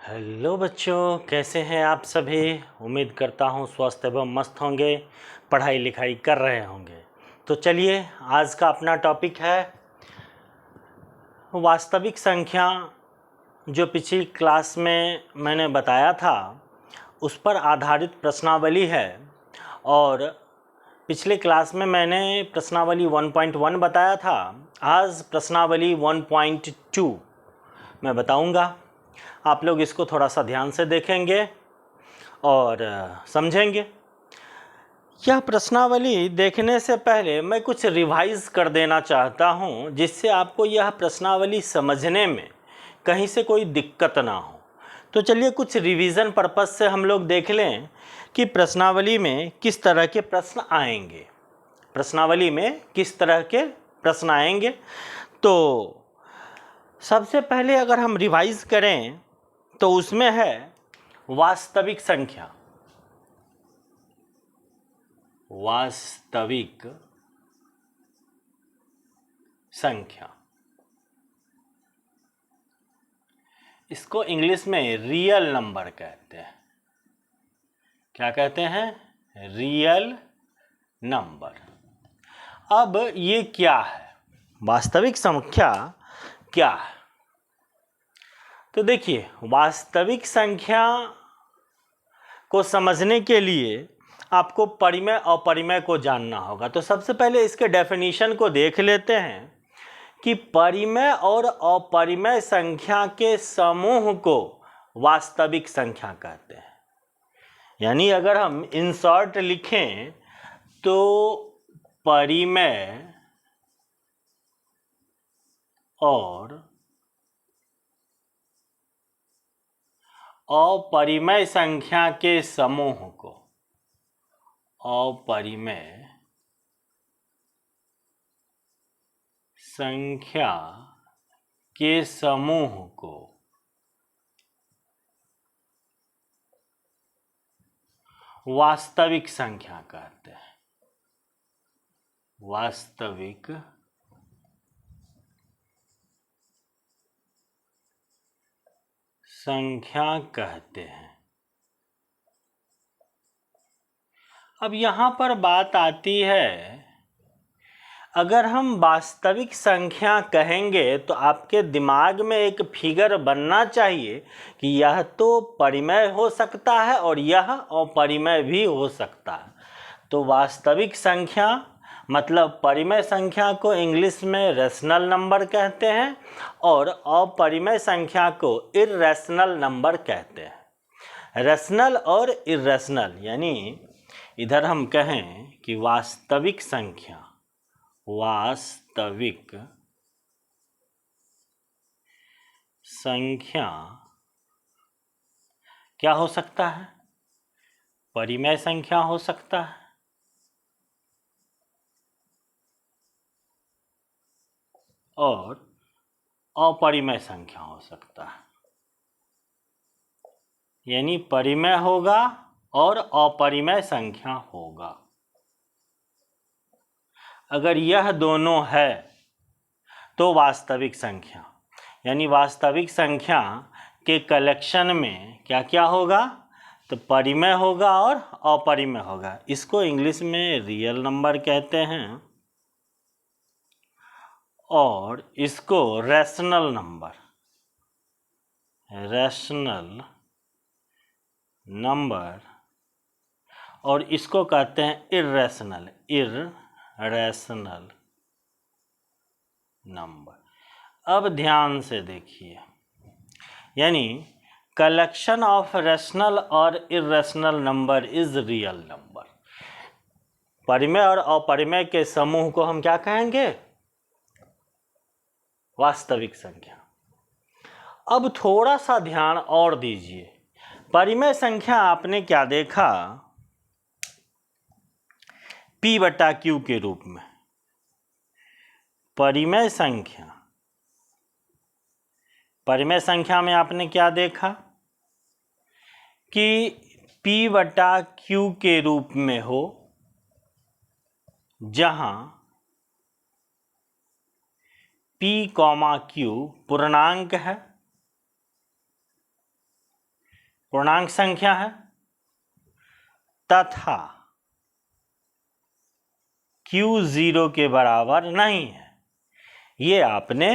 Hello बच्चों, कैसे हैं आप सभी। उम्मीद करता हूँ स्वस्थ एवं मस्त होंगे, पढ़ाई लिखाई कर रहे होंगे। तो चलिए, आज का अपना टॉपिक है वास्तविक संख्या। जो पिछली क्लास में मैंने बताया था उस पर आधारित प्रश्नावली है। और पिछले क्लास में मैंने प्रश्नावली 1.1 बताया था। आज प्रश्नावली 1.2 मैं बताऊंगा। आप लोग इसको थोड़ा सा ध्यान से देखेंगे और समझेंगे। यह प्रश्नावली देखने से पहले मैं कुछ रिवाइज कर देना चाहता हूं, जिससे आपको यह प्रश्नावली समझने में कहीं से कोई दिक्कत ना हो। तो चलिए, कुछ रिवीजन पर्पस से हम लोग देख लें कि प्रश्नावली में किस तरह के प्रश्न आएंगे। प्रश्नावली में किस तरह के प्रश्न आएंगे। तो सबसे पहले अगर हम रिवाइज करें तो उसमें है वास्तविक संख्या। वास्तविक संख्या, इसको इंग्लिश में रियल नंबर कहते हैं। क्या कहते हैं? Real number. अब ये क्या है? वास्तविक संख्या क्या है? तो देखिए, वास्तविक संख्या को समझने के लिए आपको परिमेय और अपरिमेय को जानना होगा। तो सबसे पहले इसके डेफिनेशन को देख लेते हैं कि परिमेय और अपरिमेय संख्या के समूह को वास्तविक संख्या कहते हैं। यानी अगर हम इन शॉर्ट लिखें तो परिमेय और अपरिमेय संख्या के समूह को, अपरिमेय संख्या के समूह को वास्तविक संख्या कहते हैं। वास्तविक संख्या कहते हैं। अब यहाँ पर बात आती है, अगर हम वास्तविक संख्या कहेंगे तो आपके दिमाग में एक फिगर बनना चाहिए कि यह तो परिमेय हो सकता है और यह अपरिमेय भी हो सकता है। तो वास्तविक संख्या मतलब परिमेय संख्या को इंग्लिश में रैशनल नंबर कहते हैं और अपरिमेय संख्या को इर्रेशनल नंबर कहते हैं। रैशनल और इर्रेशनल, यानी इधर हम कहें कि वास्तविक संख्या, वास्तविक संख्या क्या हो सकता है? परिमेय संख्या हो सकता है और अपरिमेय संख्या हो सकता है। यानी परिमेय होगा और अपरिमेय संख्या होगा। अगर यह दोनों है तो वास्तविक संख्या, यानी वास्तविक संख्या के कलेक्शन में क्या क्या होगा? तो परिमेय होगा और अपरिमेय होगा। इसको इंग्लिश में रियल नंबर कहते हैं और इसको रैशनल नंबर, रैशनल नंबर, और इसको कहते हैं इर्रेशनल, इर्रेशनल नंबर। अब ध्यान से देखिए, यानी कलेक्शन ऑफ रैशनल और irrational number is real number. परिमेय और अपरिमेय के समूह को हम क्या कहेंगे? वास्तविक संख्या। अब थोड़ा सा ध्यान और दीजिए। परिमेय संख्या आपने क्या देखा? P बटा Q के रूप में। परिमेय संख्या, परिमेय संख्या में आपने क्या देखा कि P बटा Q के रूप में हो, जहां P, Q पूर्णांक है पूर्णांक संख्या है तथा q 0 के बराबर नहीं है। ये आपने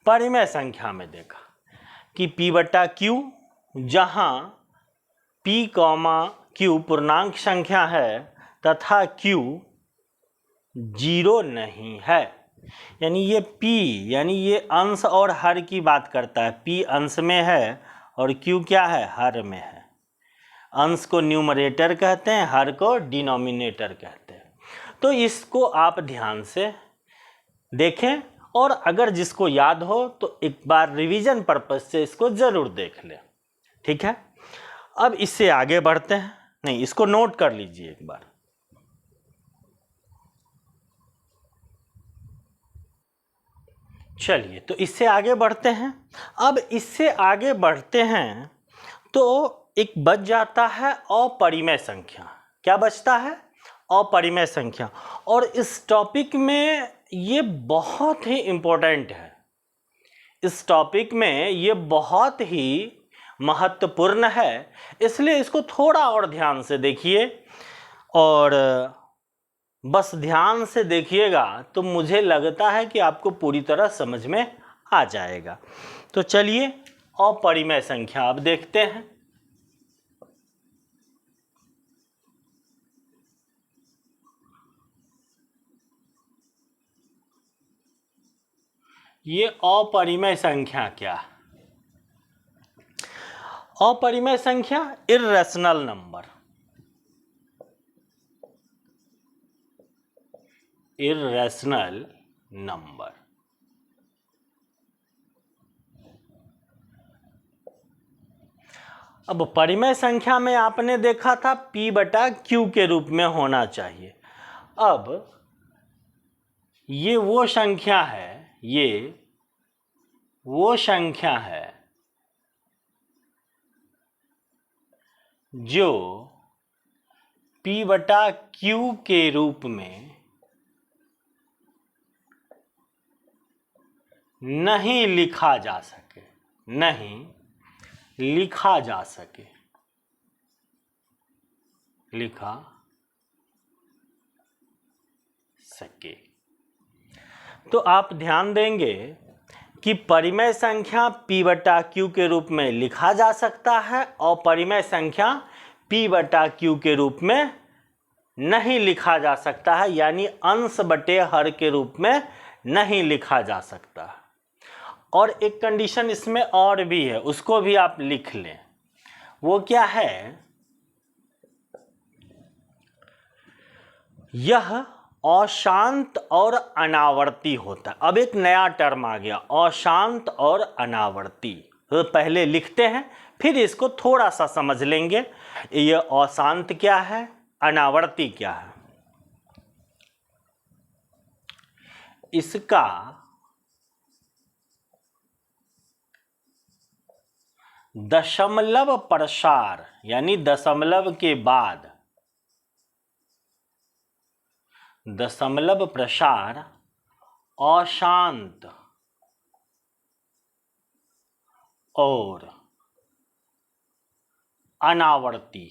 परिमेय संख्या में देखा कि p बटा q, जहाँ p कॉमा q पूर्णांक संख्या है तथा q 0 नहीं है, यानी ये p यानी ये अंश और हर की बात करता है। p अंश में है और q क्या है, हर में है। अंश को न्यूमरेटर कहते हैं, हर को डिनोमिनेटर कहते हैं। तो इसको आप ध्यान से देखें और अगर जिसको याद हो तो एक बार रिवीजन पर्पज से इसको ज़रूर देख लें, ठीक है। अब इससे आगे बढ़ते हैं, नहीं इसको नोट कर लीजिए एक बार। चलिए तो इससे आगे बढ़ते हैं। अब इससे आगे बढ़ते हैं तो एक बच जाता है अपरिमेय संख्या। क्या बचता है, अपरिमेय संख्या। और इस टॉपिक में ये बहुत ही इम्पोर्टेंट है, इस टॉपिक में ये बहुत ही महत्वपूर्ण है, इसलिए इसको थोड़ा और ध्यान से देखिए। और बस ध्यान से देखिएगा तो मुझे लगता है कि आपको पूरी तरह समझ में आ जाएगा। तो चलिए अपरिमेय संख्या अब देखते हैं। ये अपरिमेय संख्या क्या है? अपरिमेय संख्या इर्रेशनल नंबर, इर्रेशनल नंबर। अब परिमेय संख्या में आपने देखा था p बटा q के रूप में होना चाहिए। अब ये वो संख्या है, ये वो संख्या है जो p बटा q के रूप में नहीं लिखा जा सके, नहीं लिखा जा सके, लिखा सके। तो आप ध्यान देंगे कि परिमेय संख्या p बटा q के रूप में लिखा जा सकता है और परिमेय संख्या p बटा q के रूप में नहीं लिखा जा सकता है, यानी अंश बटे हर के रूप में नहीं लिखा जा सकता। और एक कंडीशन इसमें और भी है, उसको भी आप लिख लें। वो क्या है, यह अशांत और अनावर्ती होता है। अब एक नया टर्म आ गया, अशांत और अनावर्ती। तो पहले लिखते हैं फिर इसको थोड़ा सा समझ लेंगे। यह अशांत क्या है, अनावर्ती क्या है। इसका दशमलव प्रसार यानी दशमलव के बाद, दशमलव प्रसार अशांत और अनावर्ती।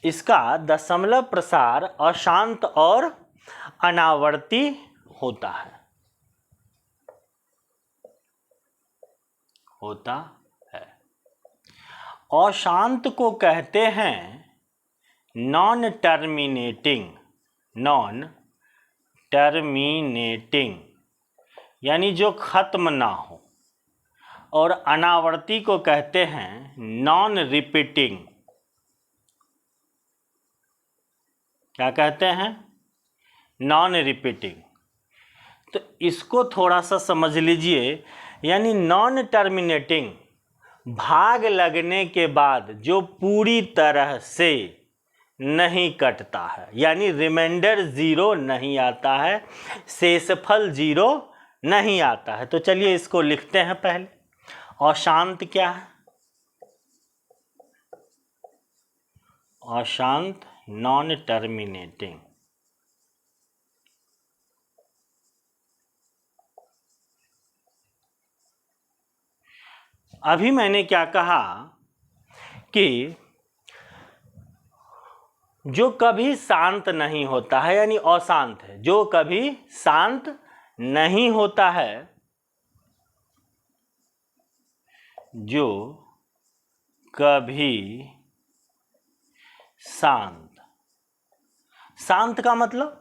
इसका दशमलव प्रसार अशांत और अनावर्ती होता है, होता है। अशांत को कहते हैं नॉन टर्मिनेटिंग, नॉन टर्मिनेटिंग यानी जो खत्म ना हो। और अनावर्ती को कहते हैं नॉन रिपीटिंग। क्या कहते हैं, नॉन रिपीटिंग। तो इसको थोड़ा सा समझ लीजिए, यानी नॉन टर्मिनेटिंग भाग लगने के बाद जो पूरी तरह से नहीं कटता है, यानी रिमाइंडर 0 नहीं आता है, शेषफल 0 नहीं आता है। तो चलिए इसको लिखते हैं पहले। अशांत क्या है, अशांत नॉन टर्मिनेटिंग। अभी मैंने क्या कहा कि जो कभी शांत नहीं होता है यानी अशांत है, जो कभी शांत नहीं होता है, जो कभी शांत का मतलब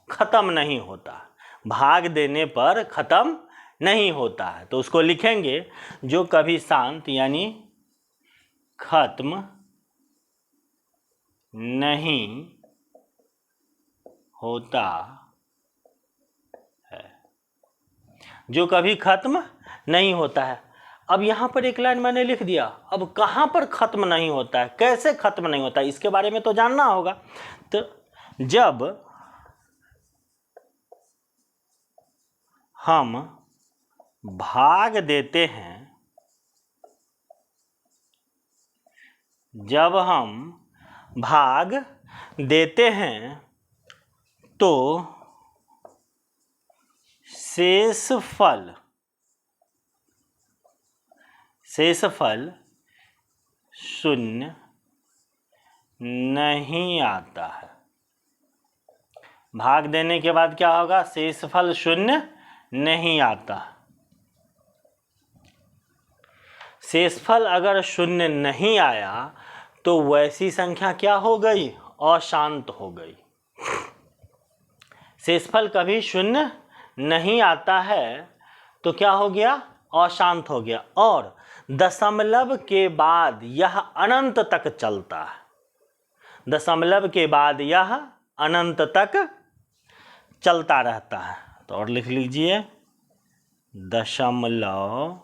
खत्म नहीं होता, भाग देने पर खत्म नहीं होता है, तो उसको लिखेंगे जो कभी शांत यानी खत्म नहीं होता है, जो कभी खत्म नहीं होता है। अब यहाँ पर एक लाइन मैंने लिख दिया, अब कहाँ पर खत्म नहीं होता है, कैसे खत्म नहीं होता है, इसके बारे में तो जानना होगा। तो जब हम भाग देते हैं, जब हम भाग देते हैं तो शेषफल शून्य नहीं आता है। भाग देने के बाद क्या होगा, शेषफल शून्य नहीं आता। शेषफल अगर शून्य नहीं आया तो वैसी संख्या क्या हो गई, अशांत हो गई। शेषफल कभी शून्य नहीं आता है तो क्या हो गया, अशांत हो गया। और दशमलव के बाद यह अनंत तक चलता है, दशमलव के बाद यह अनंत तक चलता रहता है। तो और लिख लीजिए, दशमलव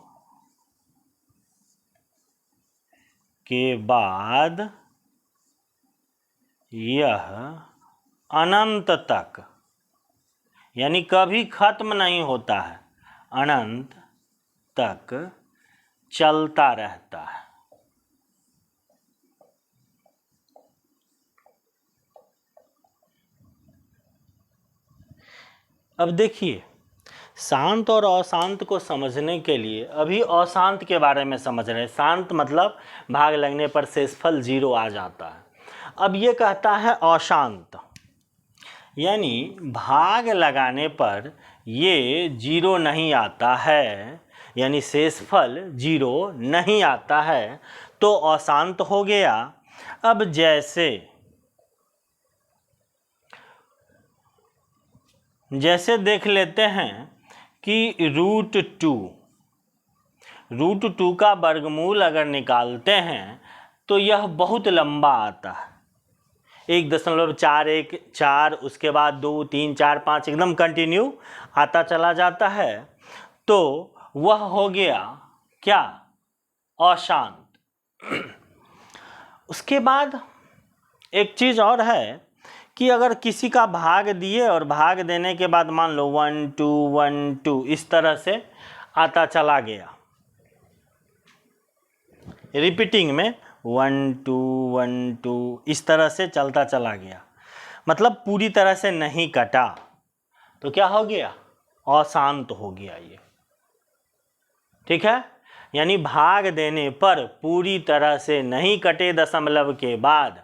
के बाद यह अनंत तक यानी कभी खत्म नहीं होता है, अनंत तक चलता रहता है। अब देखिए, शांत और अशांत को समझने के लिए अभी अशांत के बारे में समझ रहे हैं। शांत मतलब भाग लगने पर शेषफल 0 आ जाता है। अब ये कहता है अशांत, यानी भाग लगाने पर ये 0 नहीं आता है, यानी शेषफल 0 नहीं आता है, तो अशांत हो गया। अब जैसे देख लेते हैं कि √2 का वर्गमूल अगर निकालते हैं तो यह बहुत लंबा आता है, 1.414, उसके बाद 2, 3, 4, 5 एकदम कंटिन्यू आता चला जाता है, तो वह हो गया क्या, अशांत। उसके बाद एक चीज़ और है कि अगर किसी का भाग दिए और भाग देने के बाद मान लो 1 2 1 2 इस तरह से आता चला गया, रिपीटिंग में 1 2 1 2 इस तरह से चलता चला गया, मतलब पूरी तरह से नहीं कटा, तो क्या हो गया, अशांत हो गया ये। ठीक है, यानी भाग देने पर पूरी तरह से नहीं कटे दशमलव के बाद,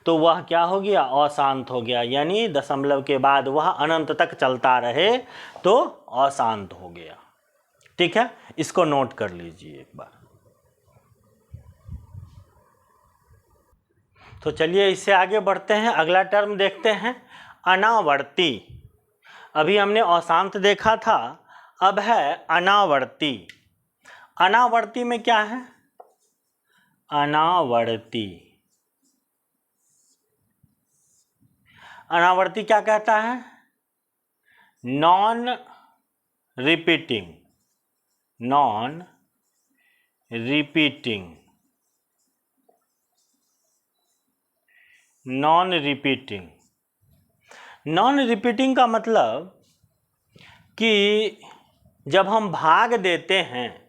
तो वह क्या हो गया, अशांत हो गया। यानी दशमलव के बाद वह अनंत तक चलता रहे तो अशांत हो गया। ठीक है, इसको नोट कर लीजिए एक बार। तो चलिए इससे आगे बढ़ते हैं, अगला टर्म देखते हैं, अनावर्ती। अभी हमने अशांत देखा था, अब है अनावर्ती। अनावर्ती में क्या है, अनावर्ती क्या कहता है, नॉन रिपीटिंग का मतलब कि जब हम भाग देते हैं,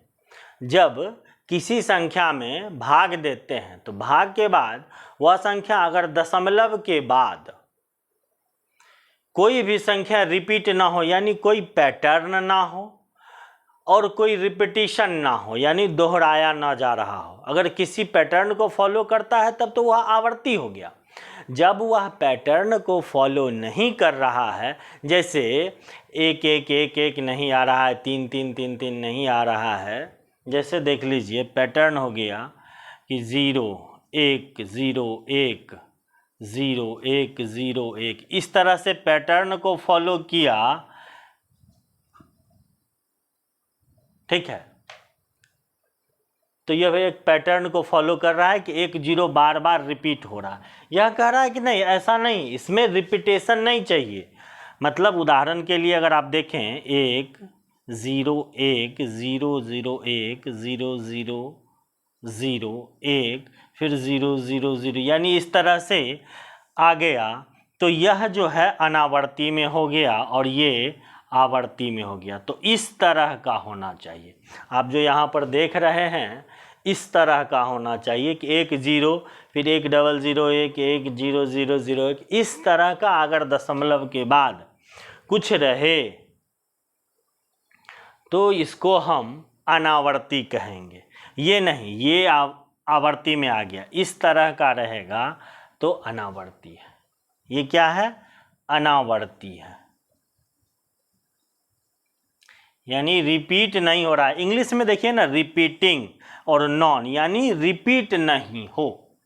जब किसी संख्या में भाग देते हैं तो भाग के बाद वह संख्या अगर दशमलव के बाद कोई भी संख्या रिपीट ना हो, यानी कोई पैटर्न ना हो, और कोई रिपीटिशन ना हो, यानी दोहराया ना जा रहा हो। अगर किसी पैटर्न को फॉलो करता है तब तो वह आवर्ती हो गया। जब वह पैटर्न को फॉलो नहीं कर रहा है, जैसे एक एक एक एक नहीं आ रहा है, तीन तीन तीन तीन नहीं आ रहा है, जैसे देख लीजिए पैटर्न हो गया कि 0 1 0 1 0 1 0 1, इस तरह से पैटर्न को फॉलो किया, ठीक है। तो यह एक पैटर्न को फॉलो कर रहा है कि 1 0 बार बार रिपीट हो रहा है। यह कह रहा है कि नहीं, ऐसा नहीं, इसमें रिपीटेशन नहीं चाहिए। मतलब उदाहरण के लिए अगर आप देखें 1 0 1 0 0 1 0 0 0 1 फिर 0 0 0, यानी इस तरह से आ गया, तो यह जो है अनावर्ती में हो गया और ये आवर्ती में हो गया। तो इस तरह का होना चाहिए। आप जो यहाँ पर देख रहे हैं इस तरह का होना चाहिए कि 1 0 फिर 1 0 0 1 1 0 0 0 1, इस तरह का अगर दशमलव के बाद कुछ रहे तो इसको हम अनावर्ती कहेंगे। ये नहीं, ये आवर्ती में आ गया, इस तरह का रहेगा तो अनावर्ती है। ये क्या है? अनावर्ती है, यानी रिपीट नहीं हो रहा है। इंग्लिश में देखिए ना, रिपीटिंग और नॉन, यानी रिपीट नहीं हो,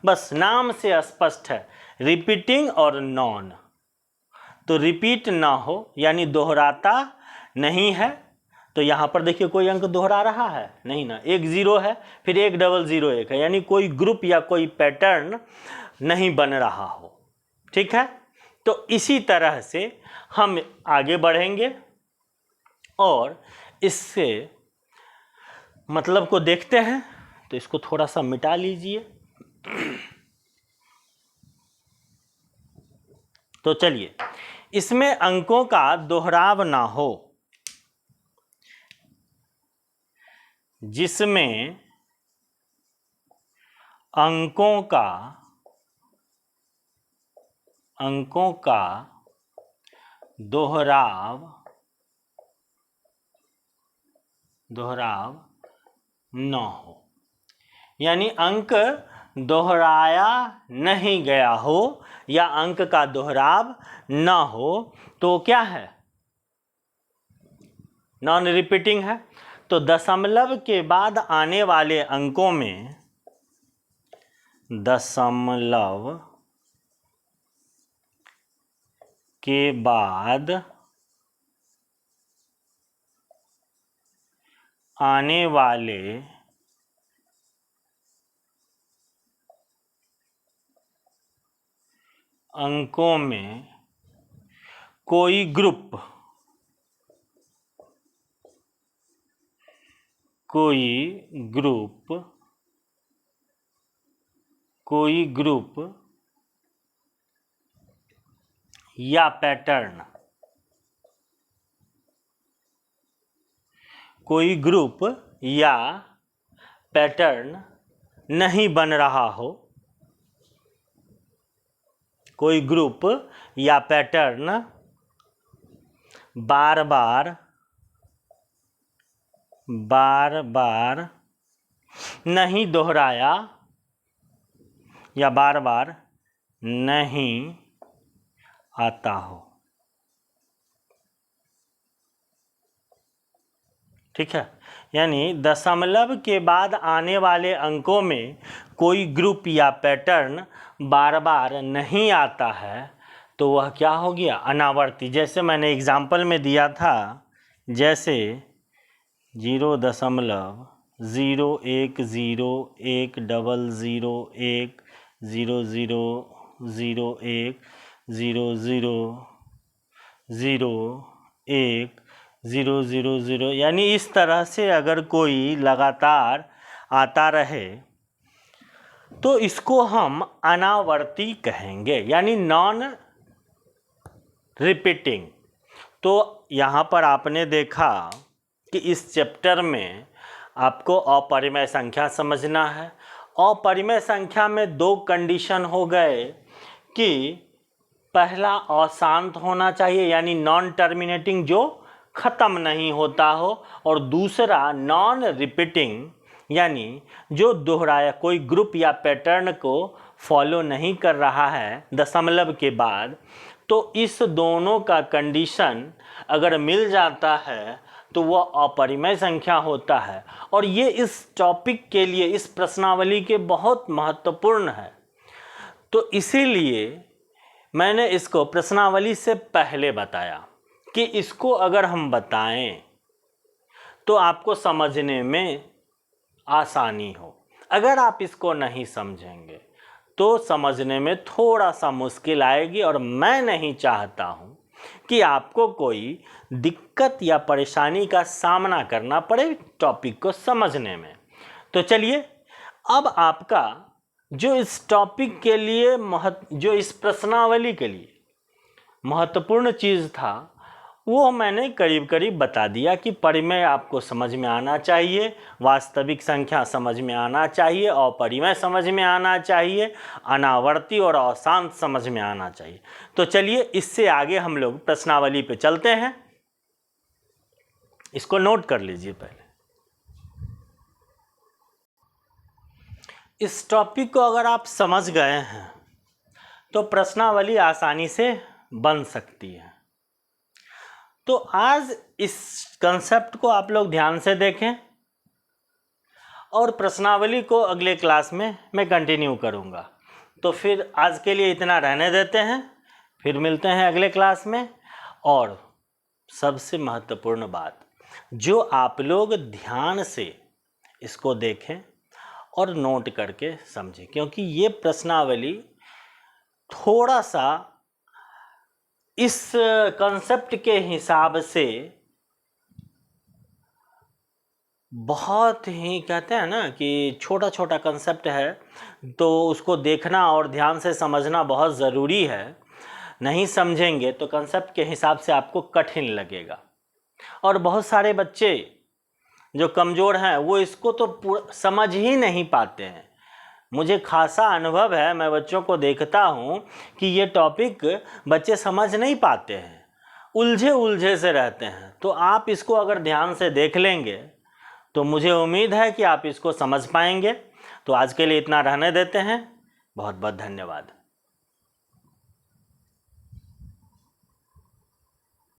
बस नाम से स्पष्ट है, रिपीटिंग और नॉन। तो रिपीट ना हो यानी दोहराता नहीं है, तो यहाँ पर देखिए कोई अंक दोहरा रहा है नहीं ना, 1 0 है फिर 1 0 0 1 है, यानी कोई ग्रुप या कोई पैटर्न नहीं बन रहा हो, ठीक है। तो इसी तरह से हम आगे बढ़ेंगे और इससे मतलब को देखते हैं। तो इसको थोड़ा सा मिटा लीजिए। तो चलिए, इसमें अंकों का दोहराव ना हो, जिसमें अंकों का दोहराव न हो, यानी अंक दोहराया नहीं गया हो या अंक का दोहराव न हो, तो क्या है? नॉन रिपीटिंग है। तो दशमलव के बाद आने वाले अंकों में दशमलव के बाद आने वाले अंकों में कोई ग्रुप या पैटर्न, कोई ग्रुप या पैटर्न नहीं बन रहा हो, कोई ग्रुप या पैटर्न बार बार नहीं दोहराया या बार बार नहीं आता हो, ठीक है। यानी दशमलव के बाद आने वाले अंकों में कोई ग्रुप या पैटर्न बार बार नहीं आता है, तो वह क्या हो गया? अनावर्ती। जैसे मैंने एग्जाम्पल में दिया था, जैसे 0.0 1 0 1 0 0 1 0 0 0 1 0 0 0 1 0 0 0, यानी इस तरह से अगर कोई लगातार आता रहे तो इसको हम अनावर्ती कहेंगे, यानी नॉन रिपीटिंग। तो यहाँ पर आपने देखा कि इस चैप्टर में आपको अपरिमेय संख्या समझना है। अपरिमेय संख्या में 2 कंडीशन हो गए कि पहला अशांत होना चाहिए, यानी नॉन टर्मिनेटिंग जो ख़त्म नहीं होता हो, और दूसरा नॉन रिपीटिंग यानी जो दोहराया कोई ग्रुप या पैटर्न को फॉलो नहीं कर रहा है दशमलव के बाद, तो इस दोनों का कंडीशन अगर मिल जाता है तो वह अपरिमेय संख्या होता है। और ये इस टॉपिक के लिए, इस प्रश्नावली के बहुत महत्वपूर्ण है। तो इसीलिए मैंने इसको प्रश्नावली से पहले बताया कि इसको अगर हम बताएं तो आपको समझने में आसानी हो। अगर आप इसको नहीं समझेंगे तो समझने में थोड़ा सा मुश्किल आएगी, और मैं नहीं चाहता हूँ कि आपको कोई दिक्कत या परेशानी का सामना करना पड़े टॉपिक को समझने में। तो चलिए, अब आपका जो इस टॉपिक के लिए जो इस प्रश्नावली के लिए महत्वपूर्ण चीज़ था वो मैंने करीब करीब बता दिया कि परिमेय आपको समझ में आना चाहिए, वास्तविक संख्या समझ में आना चाहिए, अपरिमेय समझ में आना चाहिए, अनावर्ती और अशांत समझ में आना चाहिए। तो चलिए, इससे आगे हम लोग प्रश्नावली पे चलते हैं। इसको नोट कर लीजिए पहले। इस टॉपिक को अगर आप समझ गए हैं तो प्रश्नावली आसानी से बन सकती है। तो आज इस कंसेप्ट को आप लोग ध्यान से देखें, और प्रश्नावली को अगले क्लास में मैं कंटिन्यू करूँगा। तो फिर आज के लिए इतना रहने देते हैं, फिर मिलते हैं अगले क्लास में। और सबसे महत्वपूर्ण बात, जो आप लोग ध्यान से इसको देखें और नोट करके समझें, क्योंकि ये प्रश्नावली थोड़ा सा इस कंसेप्ट के हिसाब से बहुत ही, कहते हैं ना कि छोटा छोटा कंसेप्ट है, तो उसको देखना और ध्यान से समझना बहुत ज़रूरी है। नहीं समझेंगे तो कंसेप्ट के हिसाब से आपको कठिन लगेगा। और बहुत सारे बच्चे जो कमज़ोर हैं वो इसको तो समझ ही नहीं पाते हैं। मुझे खासा अनुभव है, मैं बच्चों को देखता हूँ कि ये टॉपिक बच्चे समझ नहीं पाते हैं, उलझे उलझे से रहते हैं। तो आप इसको अगर ध्यान से देख लेंगे तो मुझे उम्मीद है कि आप इसको समझ पाएंगे। तो आज के लिए इतना रहने देते हैं। बहुत बहुत धन्यवाद।